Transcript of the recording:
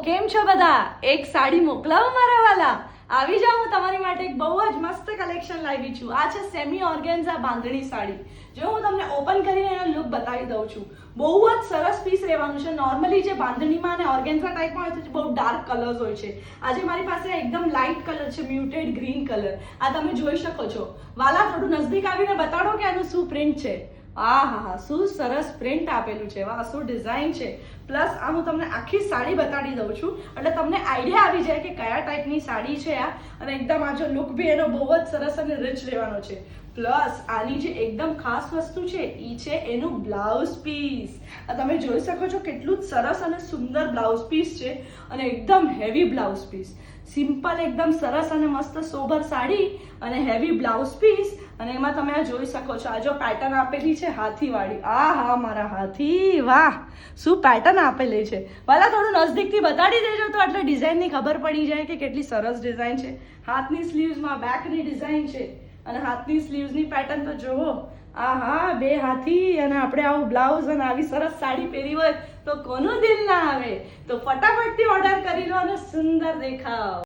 કેમ છો બધા? એક સાડી મોકલાવો મારા વાલા. આવી જાઓ, હું તમારી માટે એક બહુ જ મસ્ત કલેક્શન લાવી છું. આ છે સેમી ઓર્ગેન્ઝા બાંધણી સાડી. જો હું તમને ઓપન કરીને એનો લુક બતાવી દઉં છું. બહુ જ સરસ પીસ રહેવાનું છે. નોર્મલી જે બાંધણીમાં અને ઓર્ગેન્ઝા ટાઈપમાં હોય છે બહુ ડાર્ક કલર્સ હોય છે. આજે મારી પાસે એકદમ લાઇટ કલર છે, મ્યુટેડ ગ્રીન કલર. આ તમે જોઈ શકો છો. વાલા, થોડું નજદીક આવીને બતાડો કે આનું શું પ્રિન્ટ છે. હા હા હા, શું સરસ પ્રિન્ટ આપેલું છે. વાહ, શું ડિઝાઇન છે. પ્લસ આ હું તમને આખી સાડી બતાડી દઉં છું એટલે તમને આઈડિયા આવી જાય કે કયા ટાઈપની સાડી છે આ. અને એકદમ આ જો લુક બી એનો બહુ જ સરસ અને રિચ રહેવાનો છે. પ્લસ આની જે એકદમ ખાસ વસ્તુ છે એ છે એનું બ્લાઉઝ પીસ. આ તમે જોઈ શકો છો કેટલું જ સરસ અને સુંદર બ્લાઉઝ પીસ છે અને એકદમ હેવી બ્લાઉઝ પીસ. સિમ્પલ એકદમ સરસ અને મસ્ત સોબર સાડી અને હેવી બ્લાઉઝ પીસ. અને એમાં તમે આ જોઈ શકો છો, આ જો પેટર્ન આપેલી છે હાથીવાળી. આ હા મારા હાથી, વાહ શું પેટર્ન આપેલી છે. વાલા, થોડું નજદીકથી બતાડી દેજો તો એટલે ડિઝાઇનની ખબર પડી જાય કે કેટલી સરસ ડિઝાઇન છે. હાથની સ્લીવ્સમાં બેકની ડિઝાઇન છે અને હાથની સ્લીવ્સની પેટર્ન તો જુઓ. આ હા, બે હાથી અને આપણે આવું બ્લાઉઝ અને આવી સરસ સાડી પહેરી હોય તો કોનું દિલ ના આવે. તો ફટાફટથી ઓર્ડર કરી લો અને સુંદર દેખાવ.